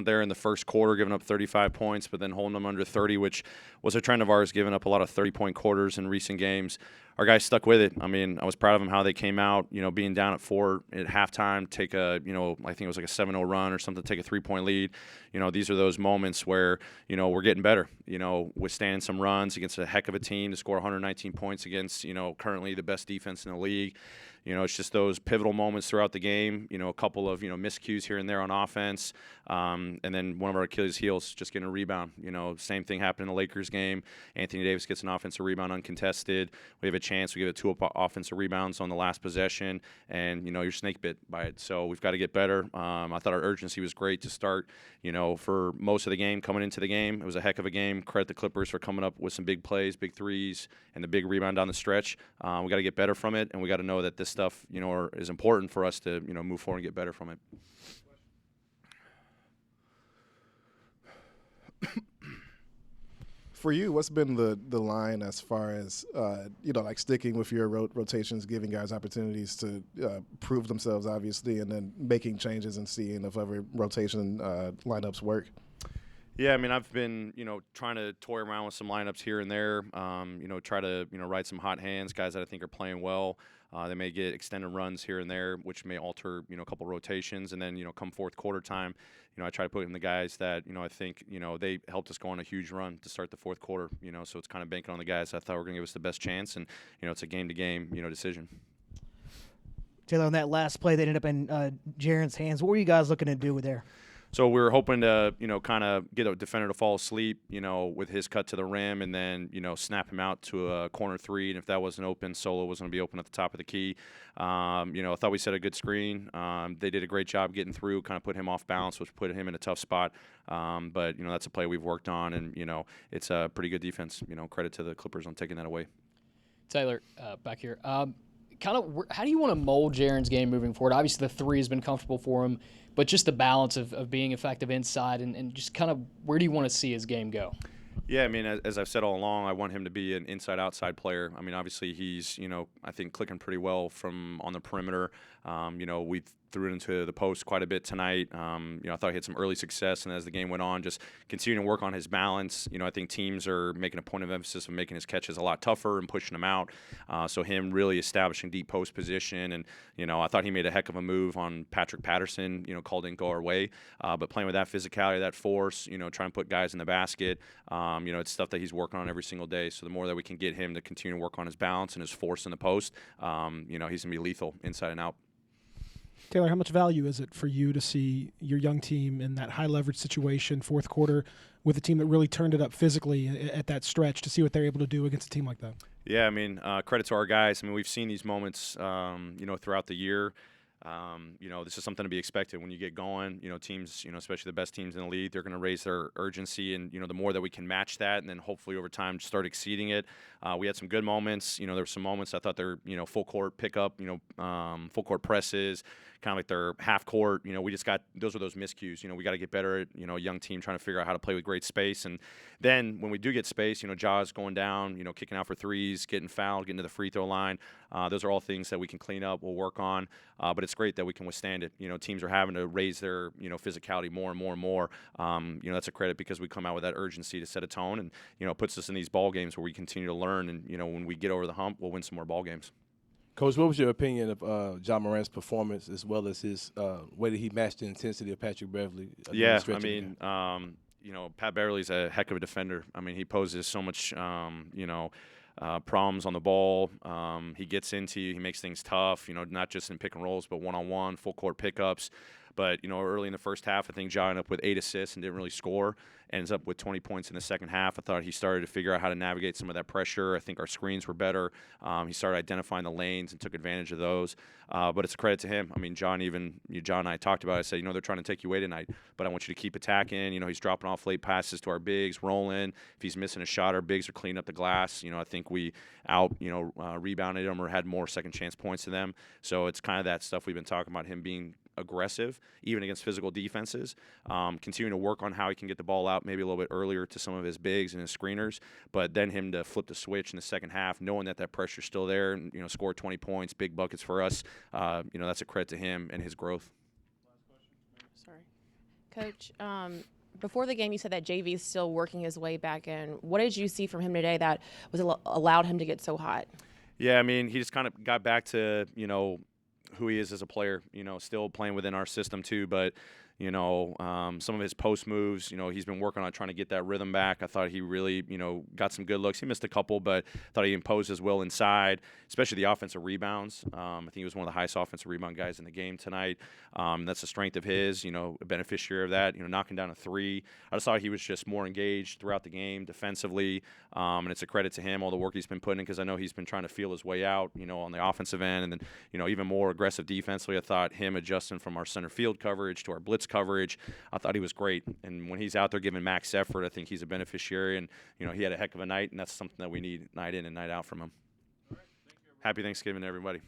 there in the first quarter, giving up 35 points, but then holding them under 30, which was a trend of ours, giving up a lot of 30-point quarters in recent games. Our guys stuck with it. I mean, I was proud of them how they came out, being down at 4 at halftime, take a, I think it was like a 7-0 run or something, take a 3-point lead. These are those moments where, we're getting better, withstanding some runs against a heck of a team to score 119 points against, currently the best defense in the league. It's just those pivotal moments throughout the game, a couple of, miscues here and there on offense. And then one of our Achilles heels just getting a rebound. Same thing happened in the Lakers game. Anthony Davis gets an offensive rebound uncontested. We have a chance. We give it 2 offensive rebounds on the last possession, and, you're snake bit by it. So we've got to get better. I thought our urgency was great to start, for most of the game, coming into the game. It was a heck of a game. Credit the Clippers for coming up with some big plays, big threes, and the big rebound down the stretch. We got to get better from it, and we got to know that this stuff, is important for us to, move forward and get better from it. For you, what's been the line as far as, like sticking with your rotations, giving guys opportunities to prove themselves, obviously, and then making changes and seeing if other rotation lineups work? Yeah, I mean, I've been, trying to toy around with some lineups here and there, try to, ride some hot hands, guys that I think are playing well. They may get extended runs here and there, which may alter, a couple rotations. And then, come fourth quarter time, I try to put in the guys that, I think, they helped us go on a huge run to start the fourth quarter, so it's kind of banking on the guys I thought were going to give us the best chance. And, it's a game-to-game, decision. Taylor, on that last play that ended up in Jaren's hands, what were you guys looking to do with there? So we were hoping to, kind of get a defender to fall asleep, with his cut to the rim and then, snap him out to a corner 3. And if that wasn't open, Solo was going to be open at the top of the key. I thought we set a good screen. They did a great job getting through, kind of put him off balance, which put him in a tough spot. But, that's a play we've worked on, and, it's a pretty good defense. Credit to the Clippers on taking that away. Taylor, back here. How do you want to mold Jaren's game moving forward? Obviously, the 3 has been comfortable for him, but just the balance of being effective inside and just kind of where do you want to see his game go? Yeah, I mean, as I've said all along, I want him to be an inside-outside player. I mean, obviously he's, I think clicking pretty well from on the perimeter. We threw it into the post quite a bit tonight. I thought he had some early success, and as the game went on, just continuing to work on his balance. I think teams are making a point of emphasis of making his catches a lot tougher and pushing him out. So him really establishing deep post position, and I thought he made a heck of a move on Patrick Patterson. Call didn't go our way, but playing with that physicality, that force, trying to put guys in the basket. It's stuff that he's working on every single day. So the more that we can get him to continue to work on his balance and his force in the post, he's going to be lethal inside and out. Taylor, how much value is it for you to see your young team in that high-leverage situation, fourth quarter, with a team that really turned it up physically at that stretch, to see what they're able to do against a team like that? Yeah, I mean, credit to our guys. I mean, we've seen these moments, throughout the year. This is something to be expected when you get going. Teams, especially the best teams in the league, they're going to raise their urgency, and the more that we can match that, and then hopefully over time start exceeding it. We had some good moments. There were some moments I thought they're full court pickup, full court presses, kind of like their half court. We just got those are those miscues. We got to get better at a young team trying to figure out how to play with great space. And then when we do get space, Jaws going down, kicking out for threes, getting fouled, getting to the free throw line. Those are all things that we can clean up. We'll work on. But it's great that we can withstand it. Teams are having to raise their physicality more and more and more. That's a credit because we come out with that urgency to set a tone, and it puts us in these ball games where we continue to learn. And when we get over the hump, we'll win some more ball games. Coach, what was your opinion of Ja Morant's performance as well as his way that he matched the intensity of Patrick Beverley? Yeah, I mean, Pat Beverley's a heck of a defender. I mean, he poses so much, problems on the ball. He gets into you. He makes things tough, not just in pick and rolls, but one-on-one, full court pickups. But, early in the first half, I think Ja ended up with 8 assists and didn't really score. Ends up with 20 points in the second half. I thought he started to figure out how to navigate some of that pressure. I think our screens were better. He started identifying the lanes and took advantage of those. But it's a credit to him. I mean, John and I talked about it. I said, they're trying to take you away tonight, but I want you to keep attacking. He's dropping off late passes to our bigs, rolling. If he's missing a shot, our bigs are cleaning up the glass. I think we rebounded them or had more second chance points to them. So it's kind of that stuff we've been talking about, him being aggressive, even against physical defenses, continuing to work on how he can get the ball out maybe a little bit earlier to some of his bigs and his screeners, but then him to flip the switch in the second half, knowing that pressure's still there, and score 20 points, big buckets for us. That's a credit to him and his growth. Sorry. Coach, before the game, you said that JV is still working his way back in. What did you see from him today that was allowed him to get so hot? Yeah, I mean, he just kind of got back to, who he is as a player, still playing within our system too, but some of his post moves, he's been working on trying to get that rhythm back. I thought he really, got some good looks. He missed a couple, but thought he imposed his will inside, especially the offensive rebounds. I think he was one of the highest offensive rebound guys in the game tonight. That's a strength of his, a beneficiary of that, knocking down a three. I just thought he was just more engaged throughout the game defensively, and it's a credit to him, all the work he's been putting in, because I know he's been trying to feel his way out, on the offensive end, and then, even more aggressive defensively. I thought him adjusting from our center field coverage to our blitz coverage, I thought he was great. And when he's out there giving max effort, I think he's a beneficiary. And, he had a heck of a night, and that's something that we need night in and night out from him. Happy Thanksgiving to everybody.